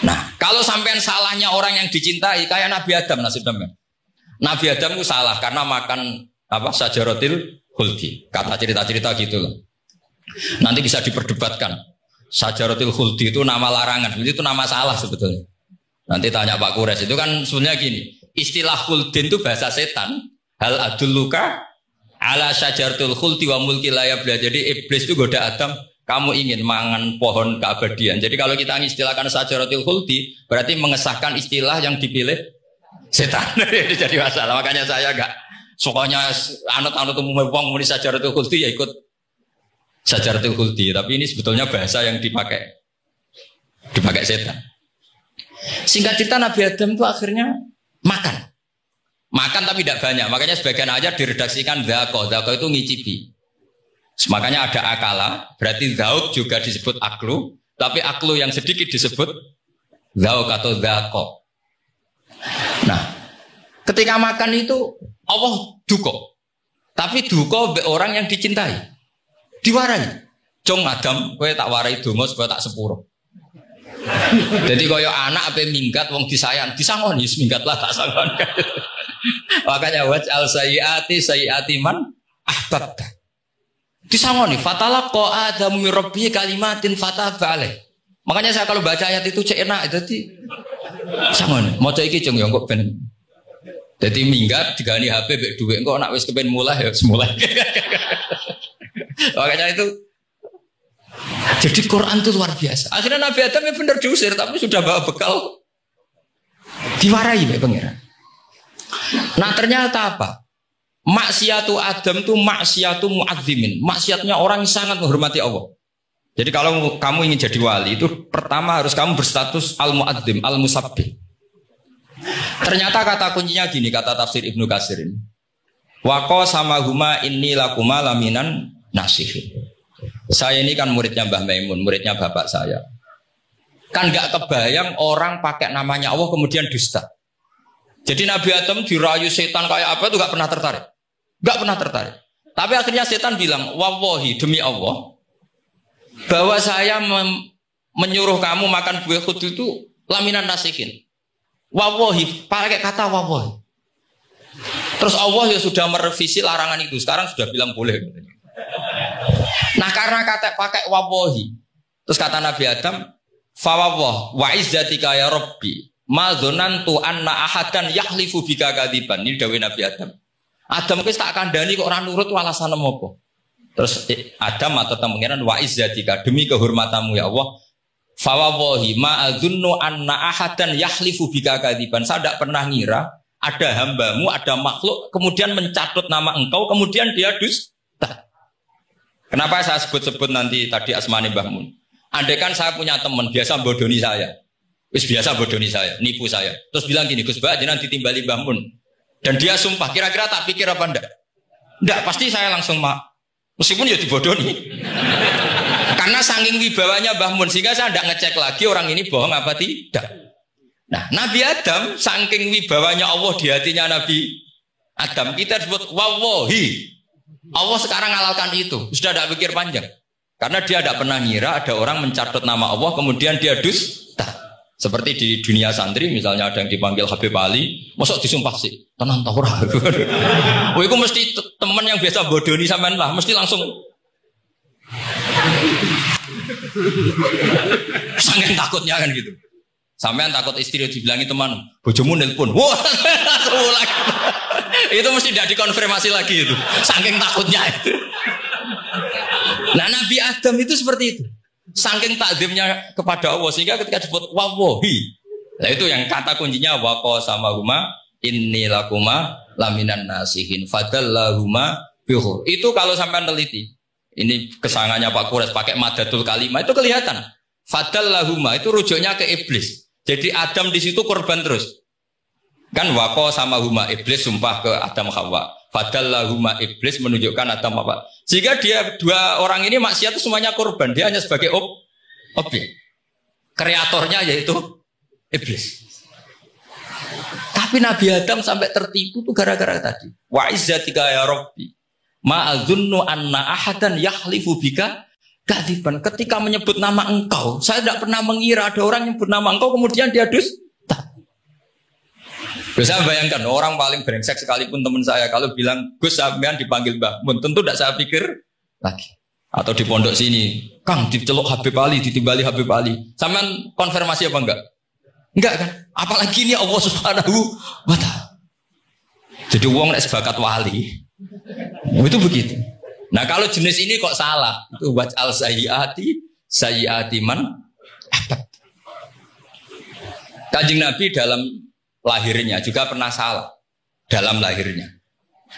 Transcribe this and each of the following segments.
Nah, kalau sampean salahnya orang yang dicintai kayak Nabi Adam nasib sampean. Nabi Adam itu salah karena makan apa sajaratil khuldi. Kata cerita-cerita gitu loh. Nanti bisa diperdebatkan. Sajaratil khuldi itu nama larangan, itu nama salah sebetulnya. Nanti tanya Pak Kures, itu kan sebenarnya gini. Istilah khuldin itu bahasa setan. Hal adulluka ala sajaratil khuldi wa mulki la yabla. Jadi iblis itu goda Adam, kamu ingin mangan pohon keabadian. Jadi kalau kita istilahkan sajaratil khuldi, berarti mengesahkan istilah yang dipilih setan. Jadi masalah. Makanya saya enggak pokoknya anut-anut umum wong muni sajaratul khuldi ya ikut sajaratul khuldi, tapi ini sebetulnya bahasa yang dipakai setan. Singkat cerita Nabi Adam itu akhirnya makan tapi tidak banyak. Makanya sebagian ayat diredaksikan dzaqo itu ngicipi. Makanya ada akala, berarti zauk juga disebut aklu, tapi aklu yang sedikit disebut zauk atau dzaqo. Nah, ketika makan itu Allah duko, tapi duko orang yang dicintai, diwarai. Jong Adam, kowe tak warai donga supaya tak sepuro. Jadi koyo anak ape minggat wong disayang, disangoni minggatlah tak sangon. Makanya waj'al sayyiati man ahbabta. Disangoni fatalaqa adamu min rabbi kalimatin fataba alaih. Makanya saya kalau baca ayat itu cek enak, jadi sangoni. Maca iki jong yo kok ben. Jadi minggat digani HP mbek dhuwit engko nek wis kepen mulai ya semulai. Makanya itu jadi Quran itu luar biasa. Akhirnya Nabi Adam ya benar diusir, tapi sudah bawa bekal diwarai oleh pangeran. Nah ternyata apa? Maksiatu Adam itu maksiatu mu'azzimin. Maksiatnya orang yang sangat menghormati Allah. Jadi kalau kamu ingin jadi wali itu pertama harus kamu berstatus al-mu'azzim, al-musabbih. Ternyata kata kuncinya gini, kata tafsir Ibnu Katsir ini. Waqo sama huma inni lakuma laminan nasihin. Saya ini kan muridnya Mbah Maimun, muridnya bapak saya. Kan gak kebayang orang pakai namanya Allah kemudian dusta. Jadi Nabi Adam dirayu setan kayak apa itu gak pernah tertarik. Gak pernah tertarik. Tapi akhirnya setan bilang, wallahi demi Allah, bahwa saya menyuruh kamu makan buah khut itu laminan nasihin. Wallahi, pakai kata wallahi. Terus Allah ya sudah merevisi larangan itu. Sekarang sudah bilang boleh. Nah karena kata pakai wawahi, terus kata Nabi Adam, fawwah wa izzatika ya Rabbi, ma dzanantu anna ahadan yahlifu bika kadziban. Ini dawuh Nabi Adam. Adam wis tak kandhani kok ora nurut alasan apa? Terus Adam atau pangeran wa izzatika, demi kehormatanmu ya Allah, fawwahi ma adzunnu anna ahadan yahlifu bika kadziban. Saya tidak pernah ngira ada hambamu, ada makhluk kemudian mencatut nama engkau, kemudian dia dusta. Kenapa saya sebut-sebut nanti tadi asmane Mbah Mun? Andai kan saya punya teman biasa bodoni saya, biasa bodoni saya, nipu saya, terus bilang gini, Gus Bah, jenengan ditimbali Mbah Mun, dan dia sumpah, kira-kira tak pikir apa enggak? Enggak, pasti saya langsung meskipun ya dibodoni. Karena saking wibawanya Mbah Mun, sehingga saya enggak ngecek lagi orang ini bohong apa tidak. Nah, Nabi Adam saking wibawanya Allah di hatinya Nabi Adam, kita sebut wawahi. Allah sekarang halalkan itu, sudah tidak pikir panjang. Karena dia tidak pernah ngira ada orang mencatat nama Allah kemudian dia dusta. Seperti di dunia santri misalnya ada yang dipanggil Habib Ali, mosok disumpah sih, tenang tahu ora. Wah, itu mesti teman yang biasa bodoni sampean lah, mesti langsung saking takutnya kan gitu. Sampean takut istri dibilangi teman, bojomu nelpon. Wah, itu mesti tidak dikonfirmasi lagi itu. Saking takutnya itu. Nah, Nabi Adam itu seperti itu. Saking takzimnya kepada Allah sehingga ketika disebut wawahi. Nah, itu yang kata kuncinya waqo sama huma inni lakuma laminan nasihin fadallahuma bihur. Itu kalau sampean teliti. Ini kesangannya Pak Kures pakai madatul kalimah itu kelihatan. Fadallahuma itu rujuknya ke iblis. Jadi Adam di situ korban terus. Kan waqo sama huma iblis sumpah ke Adam Hawa. Fadallahuma iblis menunjukkan Adam apa? Jika dia dua orang ini maksiat itu semuanya korban, dia hanya sebagai objek. Kreatornya yaitu iblis. Tapi Nabi Adam sampai tertipu tuh gara-gara tadi. Wa izzatika ya Rabbi, ma adzunnu anna ahadan yahlifu bika Kadziban. Ketika menyebut nama engkau, saya tidak pernah mengira ada orang yang menyebut nama engkau kemudian dia dusta. Saya bayangkan orang paling brengsek sekalipun teman saya kalau bilang Gus sampean dipanggil Mbah Mun, tentu tidak saya pikir lagi. Atau di pondok sini, Kang diceluk Habib Ali, ditimbali Habib Ali. Sampean konfirmasi apa enggak? Enggak kan? Apalagi ini Allah Subhanahu wa Ta'ala. Jadi wong nek sebakat wali. Itu begitu. Nah kalau jenis ini kok salah, itu waj'al sayyiati man ahbab. Kanjeng Nabi dalam lahirnya juga pernah salah dalam lahirnya.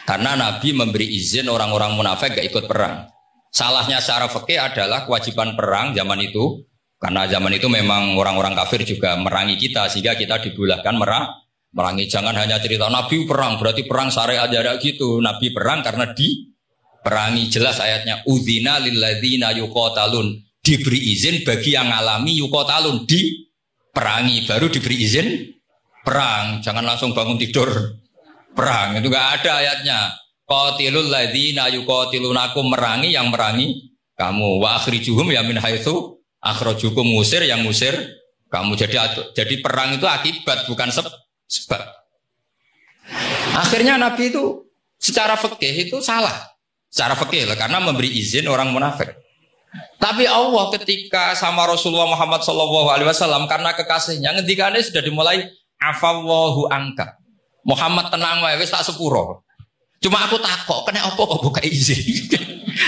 Karena Nabi memberi izin orang-orang munafik gak ikut perang. Salahnya secara fikih adalah kewajiban perang zaman itu. Karena zaman itu memang orang-orang kafir juga merangi kita sehingga kita dibulahkan merangi. Jangan hanya cerita Nabi perang berarti perang syariat jarak gitu. Nabi perang karena diperangi. Jelas ayatnya udzina lilladzina yuqatalun, diberi izin bagi yang ngalami yuqatalun, diperangi baru diberi izin perang. Jangan langsung bangun tidur perang, itu enggak ada ayatnya. Qatilul ladzina yuqatilunakum, merangi yang merangi kamu, wa akhrijuhum ya min haitsu akhrajukum, ngusir yang ngusir kamu. Jadi perang itu akibat bukan sebab. Akhirnya Nabi itu secara fikih itu salah. Secara fikih lah karena memberi izin orang munafik. Tapi Allah ketika sama Rasulullah Muhammad SAW karena kekasihnya ngendikane sudah dimulai afallahu angka. Muhammad tenang wae wis tak sepuro. Cuma aku takok kena apa kok buka izin.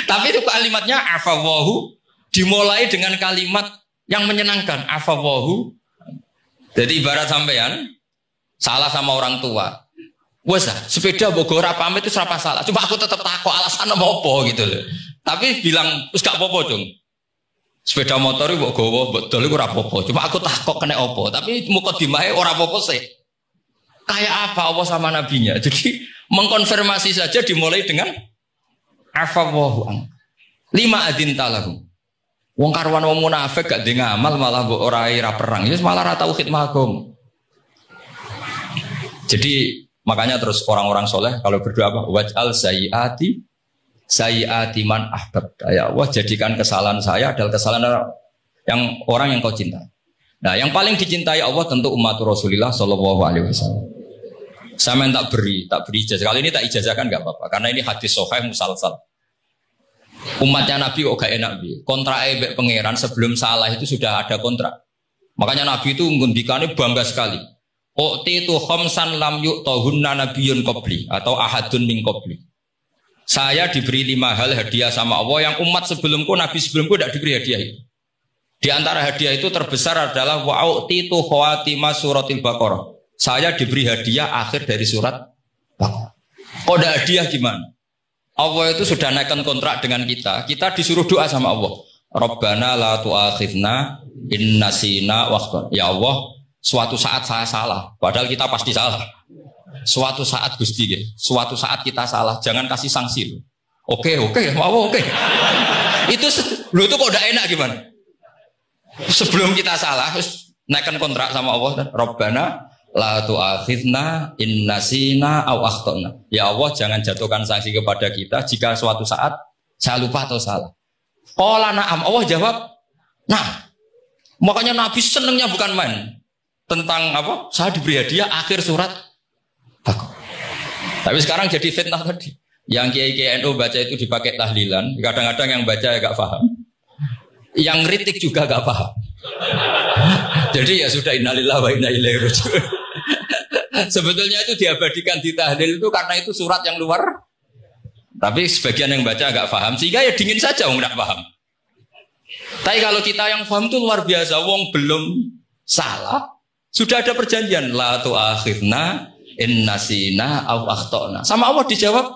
Tapi itu kalimatnya afallahu dimulai dengan kalimat yang menyenangkan, afallahu. Jadi ibarat sampean salah sama orang tua. Wes sepeda bogor pamit itu serapa salah. Cuma aku tetap takok alasan apa gitu loh. Tapi bilang wis gak apa-apa, Dong. Sepeda motor iki mbok gowo, mbok dol iku ora apa-apa. Cuma aku takok kena apa. Tapi mukadimahe ora apa-apa sih. Kayak apa Allah sama nabinya. Jadi mengkonfirmasi saja dimulai dengan afallahu an. 5 adinta lahum. Wong karwan wong munafik gak ndek ngamal malah mbok ora perang. Ya malah ora tau khidmah agama. Jadi makanya terus orang-orang soleh kalau berdoa apa? Waj'al sayyiati man ahbab. Ya Allah jadikan kesalahan saya adalah kesalahan yang orang yang kau cinta. Nah yang paling dicintai Allah tentu umat Rasulullah Shallallahu Alaihi Wasallam. Saya tak beri ijazah. Kali ini tak ijazahkan nggak apa-apa karena ini hadis sahih musalsal. Umatnya Nabi kok gak enak bi. Kontrak ebek pangeran sebelum salah itu sudah ada kontrak. Makanya Nabi itu ngendikannya bangga sekali. U'titu khamsan lam yu'tahunna nabiyyun qabli atau ahadun min qabli. Saya diberi 5 hal hadiah sama Allah yang umat sebelumku, Nabi sebelumku tidak diberi hadiah itu. Di antara hadiah itu terbesar adalah wa'u'titu khawatimah suratil Baqarah. Saya diberi hadiah akhir dari surat Baqarah. Kok ada hadiah gimana? Allah itu sudah naikkan kontrak dengan kita. Kita disuruh doa sama Allah. Rabbana la tu'akhidna in nasina wa akhtana. Ya Allah, suatu saat saya salah. Padahal kita pasti salah. Suatu saat Gusti, suatu saat kita salah. Jangan kasih sanksi. Oke, mau oke. Itu lu itu kok udah enak gimana? Sebelum kita salah, terus naikkan kontrak sama Allah. Rabbana la tu'akhidna in nasina aw akhtana. Ya Allah, jangan jatuhkan sanksi kepada kita jika suatu saat saya lupa atau salah. Qala na'am. Allah jawab, nah. Makanya Nabi senengnya bukan main. Tentang apa? Saya diberi hadiah akhir surat Baqarah. Tapi sekarang jadi fitnah tadi. Yang kiai NU baca itu dipakai tahlilan. Kadang-kadang yang baca agak paham. Yang kritik juga agak paham. Jadi ya sudah innalillahi wa inna ilaihi raji'un. Sebetulnya itu diabadikan di tahlil itu karena itu surat yang luar. Tapi sebagian yang baca agak paham sehingga ya dingin saja wong enggak paham. Tapi kalau kita yang paham itu luar biasa, wong belum salah sudah ada perjanjian la tu'akhidna in nasina aw akhtana. Sama Allah dijawab,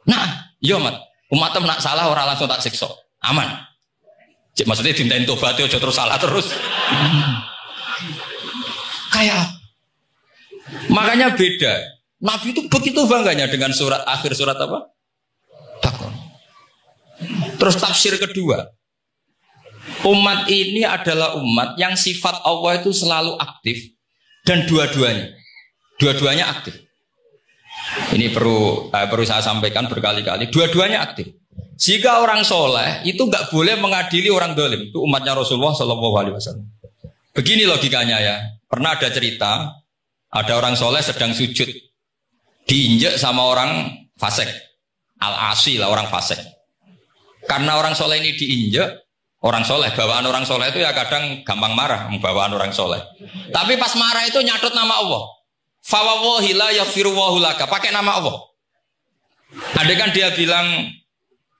"Nah, yo mat, umatem nak salah ora langsung tak siksa. Aman." Maksudnya dinten tobat aja terus salah terus. Kayak makanya beda. Nabi itu begitu bangganya dengan surat akhir surat apa? Baqarah. Terus tafsir kedua. Umat ini adalah umat yang sifat Allah itu selalu aktif dan dua-duanya aktif. Ini perlu saya sampaikan berkali-kali. Dua-duanya aktif. Jika orang soleh itu nggak boleh mengadili orang dolim. Itu umatnya Rasulullah Shallallahu Alaihi Wasallam. Begini logikanya ya. Pernah ada cerita, ada orang soleh sedang sujud, diinjek sama orang fasik, al-asi lah orang fasik. Karena orang soleh ini diinjek, orang soleh, bawaan orang soleh itu ya kadang gampang marah, bawaan orang soleh. Tapi pas marah itu nyatut nama Allah. Fawawahi la yaghfirullahu laka, pakai nama Allah. Ada kan dia bilang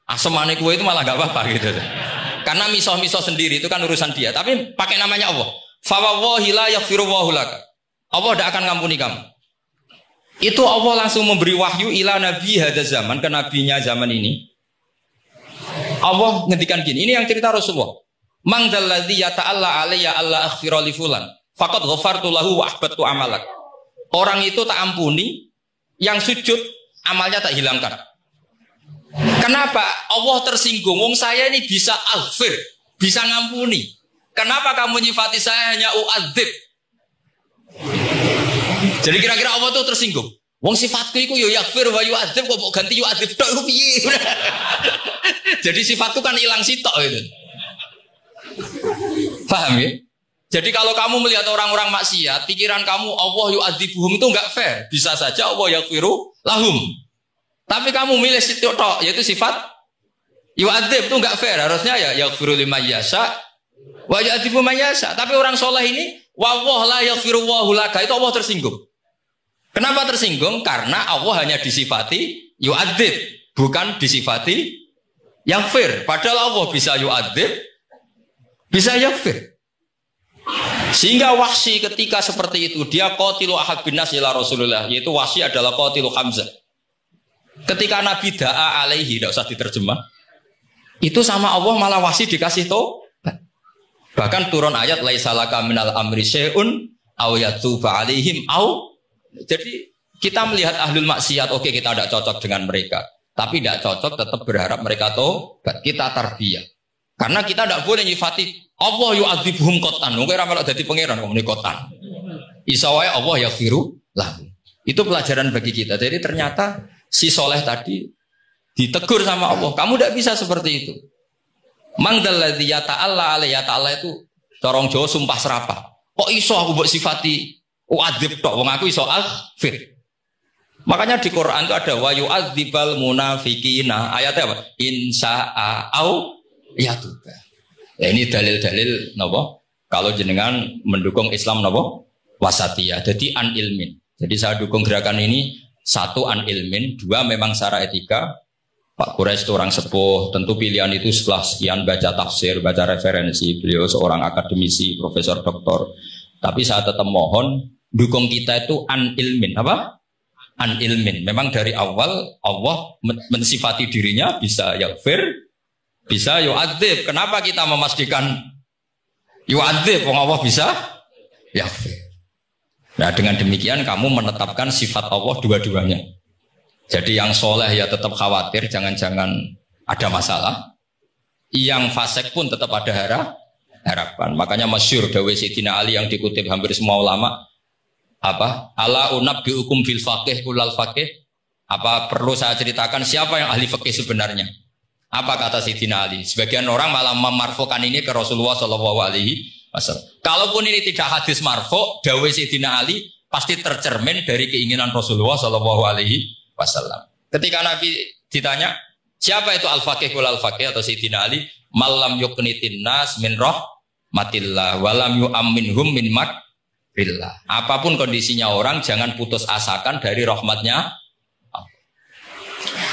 asemane kue itu malah gak apa-apa gitu. Karena misoh-misoh sendiri itu kan urusan dia. Tapi pakai namanya Allah. Fawawahi la yaghfirullahu laka. Allah tidak akan ngampuni kamu. Itu Allah langsung memberi wahyu ila nabi hada zaman, ke nabinya zaman ini. Allah ngendikan gini, ini yang cerita Rasulullah. Mang dalladzi yata'alla alayya alla aghfira li fulan. Faqad ghafartu lahu wa ahbattu amalak. Orang itu tak ampuni, yang sujud amalnya tak hilangkan. Kenapa? Allah tersinggung. Wong saya ini bisa aghfir, bisa ngampuni. Kenapa kamu nyifati saya hanya u'adzib? Jadi kira-kira Allah itu tersinggung. Wong sifatku itu yo yaghfir wa yu'adzib, kok ganti yu'adzib tok iku piye? Jadi sifatku kan hilang sitok itu. Paham ya? Jadi kalau kamu melihat orang-orang maksiat, pikiran kamu Allah yu'adzibuhum itu enggak fair. Bisa saja Allah yaghfiru lahum. Tapi kamu milih sitok tok, yaitu sifat yu'adzib itu enggak fair. Harusnya ya yaghfiru liman yasha wa yu'adzibu man yasha. Tapi orang soleh ini wallahu la yaghfiru wallahu laka, itu Allah tersinggung. Kenapa tersinggung? Karena Allah hanya disifati yu'adzib, bukan disifati yaghfir. Padahal Allah bisa yu'adzib, bisa yaghfir. Sehingga Wahsy ketika seperti itu, dia qatilu ahad bin nas ila Rasulullah, yaitu Wahsy adalah qatilu Hamzah. Ketika Nabi da'a alaihi, tidak usah diterjemah, itu sama Allah malah Wahsy dikasih tobat. Bahkan turun ayat laisa laka minal amri syai'un aw yatuba alaihim aw. Jadi kita melihat ahlul maksiat, oke, kita tidak cocok dengan mereka, tapi tidak cocok tetap berharap mereka tobat. Kita tarbiyah. Karena kita tidak boleh nyifati Allah yu'adzibuhum qatan. Mungkin ora melok dadi pangeran kok muni qatan. Isa wae Allah yaghfiru lah. Itu pelajaran bagi kita. Jadi ternyata si soleh tadi ditegur sama Allah. Kamu tidak bisa seperti itu. Mang dalladzi yata'alla alayya ta'ala itu corong Jawa sumpah serapah. Kok iso aku mbok sifati u'adzib tok wong aku iso aghfir. Makanya di Quran itu ada wa yu'adzibal munafiqina. Ayatnya apa? Insya'a au yatuba. Ya ini dalil-dalil napa? Kalau jenengan mendukung Islam napa? Wasatiyah. Jadi an ilmin. Jadi saya dukung gerakan ini, satu an ilmin, dua memang secara etika. Pak Quraisy itu orang sepuh, tentu pilihan itu setelah sekian baca tafsir, baca referensi, beliau seorang akademisi, profesor doktor. Tapi saya tetap mohon dukung kita itu an ilmin, apa? An ilmin. Memang dari awal Allah mensifati dirinya bisa yaghfir, bisa yu'adzib. Kenapa kita memastikan yu'adzib? Wong Allah bisa yaghfir. Nah dengan demikian kamu menetapkan sifat Allah dua-duanya. Jadi yang soleh ya tetap khawatir jangan-jangan ada masalah. Yang fasik pun tetap ada harapan. Makanya masyhur dawuh Sayyidina Ali yang dikutip hampir semua ulama, apa? Ala unabbiukum fil faqih kulal faqih. Apa perlu saya ceritakan siapa yang ahli fikih sebenarnya? Apa kata Sayyidina Ali? Sebagian orang malah memarfukan ini ke Rasulullah Shallallahu Alaihi Wasallam. Kalaupun ini tidak hadis marfu, dawuh Sayyidina Ali pasti tercermin dari keinginan Rasulullah Shallallahu Alaihi Wasallam. Ketika Nabi ditanya siapa itu al-faqih wal al-faqih atau Sayyidina Ali, malam yuqnitin nas min rahmatillah walam yu'amminhum min makrillah. Apapun kondisinya orang jangan putus asakan dari rahmatnya.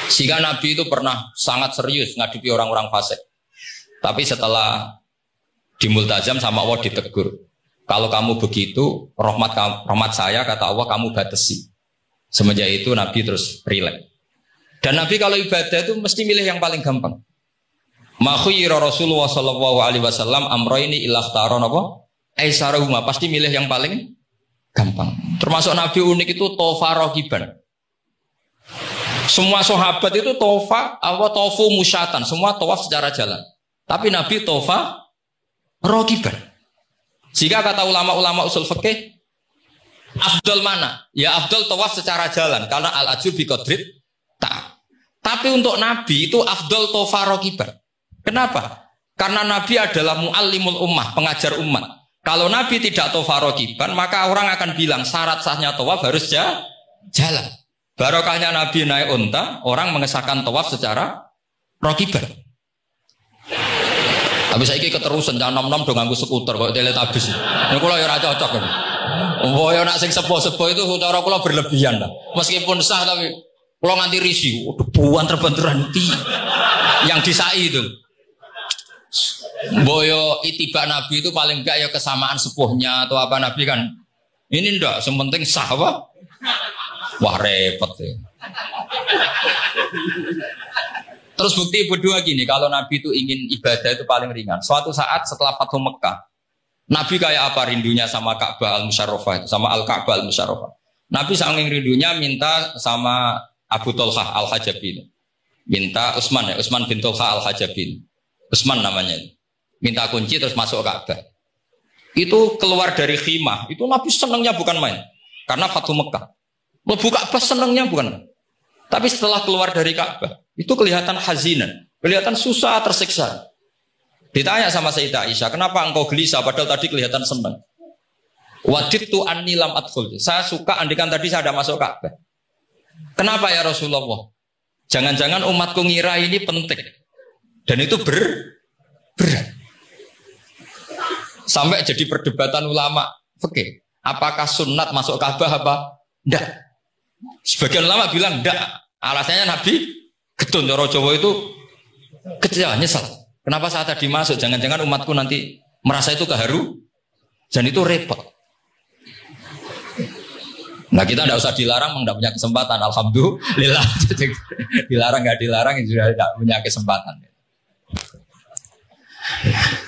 Sehingga Nabi itu pernah sangat serius ngadepi orang-orang fasik. Tapi setelah dimultazam sama Allah ditegur. Kalau kamu begitu, rahmat saya kata Allah kamu batasi. Semenjak itu Nabi terus rileks. Dan Nabi kalau ibadah itu mesti milih yang paling gampang. Ma khuyira Rasulullah sallallahu alaihi wasallam amroini ilahtaron apa? Aisarahuma, pasti milih yang paling gampang. Termasuk Nabi unik itu tofa rohiban. Semua sahabat itu tofu musyatan, semua tawaf secara jalan. Tapi Nabi tofa rogiban. Jika kata ulama-ulama usul fikih, afdal mana? Ya afdal tawaf secara jalan, karena al-ajur bi qadrit ta. Tapi untuk Nabi itu afdol tofa rokiban. Kenapa? Karena Nabi adalah mu'allimul ummah, pengajar umat. Kalau Nabi tidak tofa rokiban, maka orang akan bilang syarat sahnya tawaf harus jalan. Barokahnya Nabi naik unta, orang mengesahkan tawaf secara rokiban. Tapi saya ini keterusan, jangan nom-nom dong nganggo skuter kok teletabis. Ini kula ya ora cocok kan. Oh ya nak sing sepo-sepo itu cara kula berlebihan lah. Meskipun sah tapi kula nganti risih, debuan terbenturan yang disai itu. Boyo itibak Nabi itu paling enggak ya kesamaan sepuhnya atau apa Nabi kan. Ini ndak, sementing sah apa? Wah repot ya. Terus bukti kedua gini, kalau Nabi itu ingin ibadah itu paling ringan. Suatu saat setelah Fathu Mekah, Nabi kayak apa rindunya sama Ka'bah al-Musyarrafah, sama Al-Ka'bah al-Musyarrafah. Nabi saking rindunya minta sama Abu Tolhah al-Hajabi. Minta Utsman bin Tolhah al-Hajabi. Utsman namanya. Minta kunci terus masuk Ka'bah. Itu keluar dari khimah, itu Nabi senangnya bukan main. Karena Fathu Mekah. Mlebu Ka'bah senangnya bukan. Tapi setelah keluar dari Ka'bah, itu kelihatan hazinan, kelihatan susah, tersiksa. Ditanya sama Sayyidah Aisyah, kenapa engkau gelisah padahal tadi kelihatan senang? Wadidtu anni lam adkhul. Saya suka andikan tadi saya ada masuk Ka'bah. Kenapa ya Rasulullah? Jangan-jangan umatku ngira ini penting. Dan itu berat. Sampai jadi perdebatan ulama fikih. Apakah sunat masuk Ka'bah apa? Enggak. Sebagian ulama bilang enggak. Alasannya Nabi getun cara Jawa itu kecewa, nyesal. Kenapa saat tadi masuk? Jangan-jangan umatku nanti merasa itu keharu dan itu repot. Nah kita tidak usah dilarang, tidak punya kesempatan. Alhamdulillah. Dilarang nggak dilarang, sudah tidak punya kesempatan.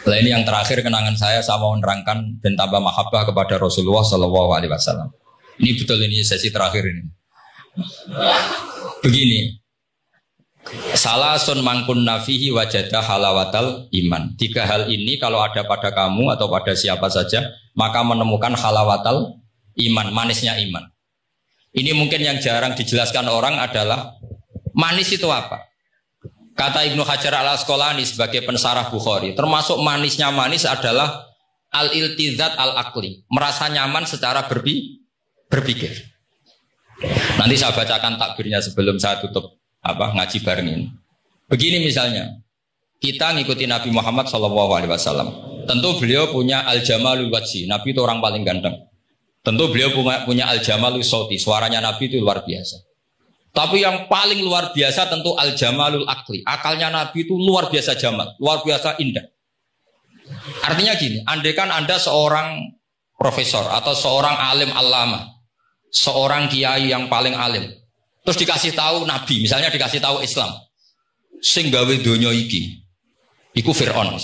Nah ini yang terakhir kenangan saya mau menerangkan dan tambah mahabbah kepada Rasulullah SAW. Ini betul, ini sesi terakhir ini. Begini, salasun mangkun nafihi wajada halawatal iman. 3 hal ini kalau ada pada kamu atau pada siapa saja, maka menemukan halawatal iman, manisnya iman. Ini mungkin yang jarang dijelaskan orang adalah manis itu apa? Kata Ibnu Hajar al-Asqalani sebagai pensarah Bukhari, termasuk manisnya manis adalah al-iltizat al-akli, merasa nyaman secara berpikir. Nanti saya bacakan takbirnya sebelum saya tutup ngaji bareng ini. Begini misalnya, kita ngikuti Nabi Muhammad SAW. Tentu beliau punya al-jamalul wajhi, Nabi itu orang paling ganteng. Tentu beliau punya al-jamalul sauti, suaranya Nabi itu luar biasa. Tapi yang paling luar biasa tentu al-jamalul akli. Akalnya Nabi itu luar biasa jamal, luar biasa indah. Artinya gini, andaikan Anda seorang profesor atau seorang alim alama, seorang kiai yang paling alim, terus dikasih tahu Nabi, misalnya dikasih tahu Islam, sing gawe donya iki, iku Fir'aun.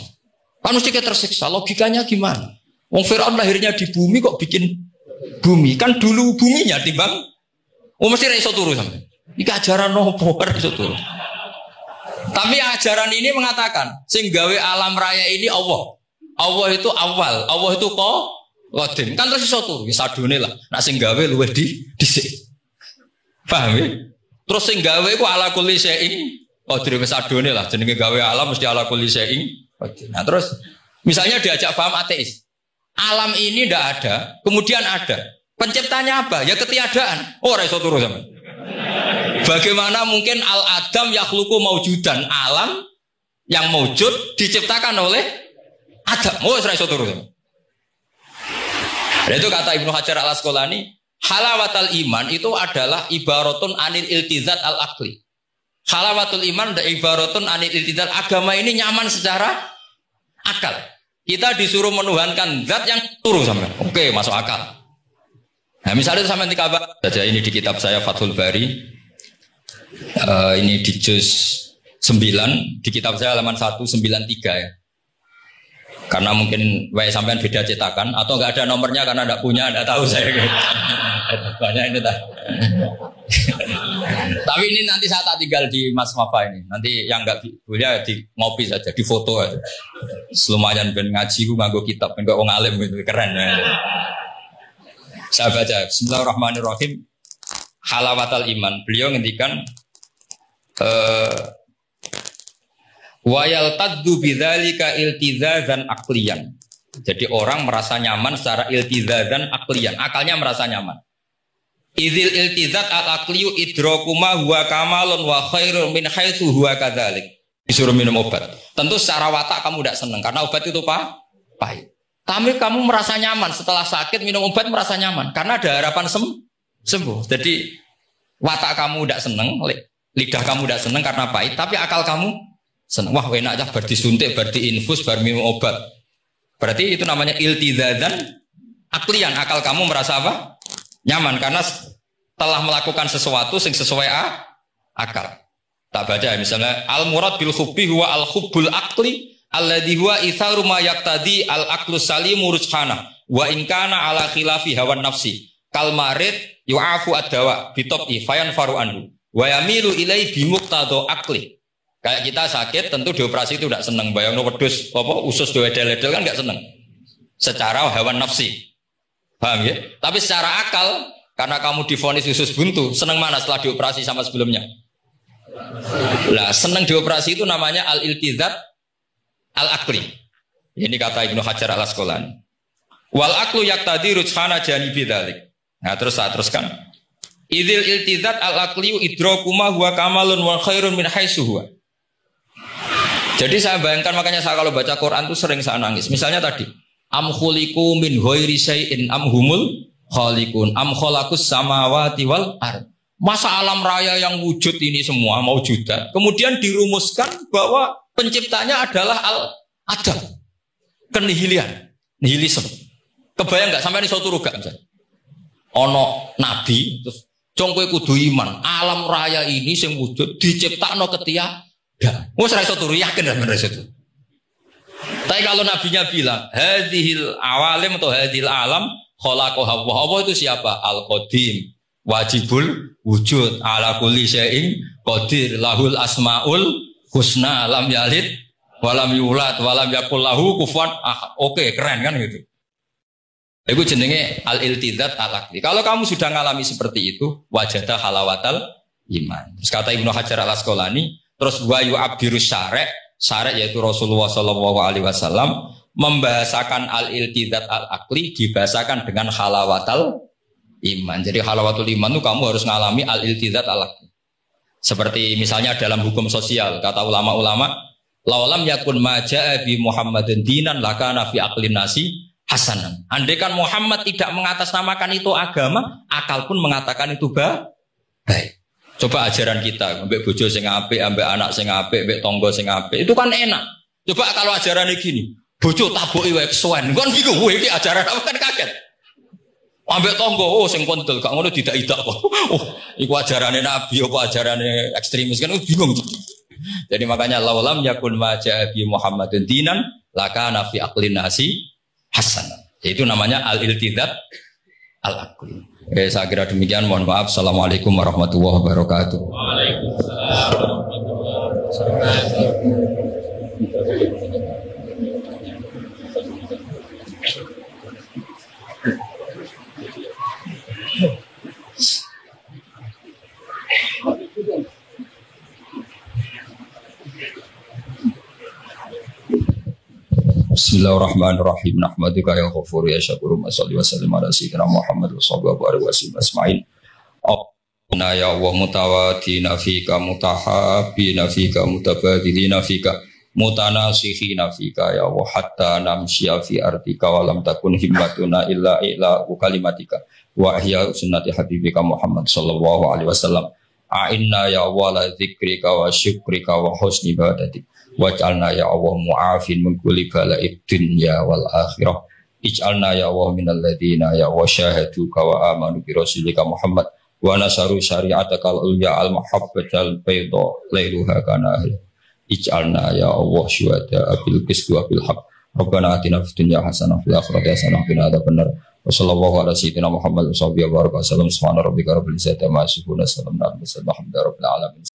Kan mesti tersiksa, logikanya gimana? Wong Fir'aun lahirnya di bumi kok bikin bumi, kan dulu buminya timbang, mesti ra iso turu sampe. Iki ajaran nopo ora iso turu. Tapi ajaran ini mengatakan, sing gawe alam raya ini Allah. Allah itu awal, Allah itu qadim. Kan terus iso turu, sadune lah. Nek sing gawe luwih dhisik. Paham ya? Terus sing gawe iku ala kulli syai'in qadir, wis sadune lah. Jenenge gawe alam mesti ala kulli syai'in qadir. Nah, terus misalnya diajak paham ateis. Alam ini ndak ada, kemudian ada. Penciptanya apa? Ya ketiadaan. Oh, ora iso turu sampean. Bagaimana mungkin al-adam yakhluqu maujudan, alam yang maujud diciptakan oleh Adam. Oh, ora iso turu sampean. Itu kata Ibnu Hajar al-Asqalani, halawatul iman itu adalah ibaratun anil iltizat al-aqli. Halawatul iman dan ibaratun anil iltizat, agama ini nyaman secara akal. Kita disuruh menuhankan zat yang turu sampean. Oke, masuk akal. Nah, misalnya sampean dikabar saja ini di kitab saya Fathul Bari. Ini di juz 9, di kitab saya halaman 193 ya. Karena mungkin sampean beda cetakan atau enggak ada nomornya karena enggak punya, enggak tahu saya. Banyak ini dah. Tapi ini nanti saya tak tinggal di Mas Mafa ini. Nanti yang enggak boleh di ngopi saja, di foto aja. Lumayan ben ngaji ku nganggo kitab, ben kok wong alim gitu, keren. Saya baca Bismillahirrahmanirrahim. Halawatul iman. Beliau ngendikan Wayal taddu bidzalika iltizazan aqliyan. Jadi orang merasa nyaman secara iltizazan aqliyan, akalnya merasa nyaman. Idzil iltizat al-aqliyu idrakuma huwa kamalun wa khairun min haitsu huwa kadzalik. Disuruh minum obat. Tentu secara watak kamu tidak senang karena obat itu pahit. Tapi kamu merasa nyaman setelah sakit minum obat merasa nyaman karena ada harapan sembuh. Jadi watak kamu tidak senang, lidah kamu tidak senang karena pahit, tapi akal kamu senang. Wah enak aja berarti suntik, berarti infus, berarti minum obat. Berarti itu namanya iltizazan aklian. Akal kamu merasa apa? Nyaman karena telah melakukan sesuatu yang sesuai akal. Tak baca misalnya al-murad bil hubbi huwa al-hubbul aqli alladhi huwa itharu ma yaqtadi al-aqlu salimu rujhana wa in kana ala khilafi hawan nafsi kal marid yu'afu ad-dawa bi tab'i fayanfaru anhu wa yamilu ilai bi muqtada aqli. Kayak kita sakit tentu dioperasi itu tidak senang, bayangno wedhus apa usus dewedel-edel kan enggak senang. Secara hawan nafsi. Paham ya? Tapi secara akal karena kamu divonis usus buntu, senang mana setelah dioperasi sama sebelumnya? Lah, senang dioperasi itu namanya al-iltizat al-aqli. Ini kata Ibnu Hajar al-Asqalani. Wal aqlu yaqtadi rujhana janibi dzalik. Nah, terus saya teruskan. Idzil iltizat al-aqli idrakuma huwa kamalun wa khairun min haitsu huwa. Jadi saya bayangkan makanya saya kalau baca Quran itu sering saya nangis. Misalnya tadi, am khuliqu min ghairi syai'in am humul khaliqun am khalaqus samawati wal ardh. Masa alam raya yang wujud ini semua maujudat kemudian dirumuskan bahwa penciptanya adalah al-adam, kenihilian, nihilisme. Kebayang nggak sampai ini suatu ruga misalnya ono nabi terus congkoe kudu iman alam raya ini yang wujud diciptakno ketiadaan. Wes ra iso turu yakin ra bener itu. Tapi kalau nabinya bilang hadhil awalim atau hadhil alam khalaqaha Allah itu siapa? Al-Qadim wajibul wujud ala kulli syai'in qadir lahul asmaul husna lam yalid walam yulad walam yakul lahu kufuwan ahad. Oke, keren kan gitu. Itu jenenge al-iltizat al-aqli. Kalau kamu sudah ngalami seperti itu, wajada halawatal iman. Terus kata Ibnu Hajar al-Asqalani, terus wa yu'abbirus syara' yaitu Rasulullah sallallahu alaihi wasallam membahasakan al-iltizat al-aqli dibahasakan dengan halawatal iman. Jadi halawatul iman itu kamu harus ngalami al-iltizat al-aqli. Seperti misalnya dalam hukum sosial, kata ulama-ulama, laulam yakun maja'a bi Muhammadin dinan lakana fi aqlin nasi hasanan. Andai kan Muhammad tidak mengatasnamakan itu agama, akal pun mengatakan itu baik. Coba ajaran kita, ambek bojo sing apik, ambek anak sing apik, ambek tangga sing apik, itu kan enak. Coba kalau ajarannya gini, bojo taboki wae kesuwen, kon bingung, iki ajaran apa kan kaget. Ambek tangga, oh sing kondel, gak ngono tidak kok. Oh, iku ajarane nabi apa ajarane ekstremis kan bingung. Jadi makanya laulam yakun maja'a bi Muhammadin dinan lakana fi aqlin nasi hasanan. Itu namanya al-iltizat al-aqli. Saya kira demikian, mohon maaf. Assalamualaikum warahmatullahi wabarakatuh. Waalaikumsalam warahmatullahi wabarakatuh. Bismillahirrahmanirrahim. Nahmaduka ya ghafur ya syakur. Shalli wa sallim ala sayyidina Muhammad wa sallallahu alaihi wasallam asma'in. Inna ya Allah mutawatina fika mutahabbina fika mutabadilina fika mutanasihina fika ya Allah hatta namshiya fi ardika wa lam takun himmatuna illa kalimatika wa ihya sunnati habibika Muhammad sallallahu alaihi wasallam. A'inna ya Allah la dzikrika wa syukrika wa husni ibadatik. Waj'alna ya Allah mu'afin min kulli bala'id dunya wal akhirah. Ij'alna ya Allah minal ladina ya wa syahaduka wa amanu bi rasulika Muhammad wa nasaru syari'atakal ulya al muhabbatal bayda lailuha kana. Ij'alna ya Allah syuhada bil qist wa bil haqq. Rabbana atina fid dunya hasanah fil akhirati hasanah wa qina adzabannar. Wa sallallahu ala sayyidina Muhammad wa sahbihi wa baraka sallam. Subhana rabbika rabbil izzati amma yasifun. Salamun alal mursalin walhamdulillahi rabbil alamin.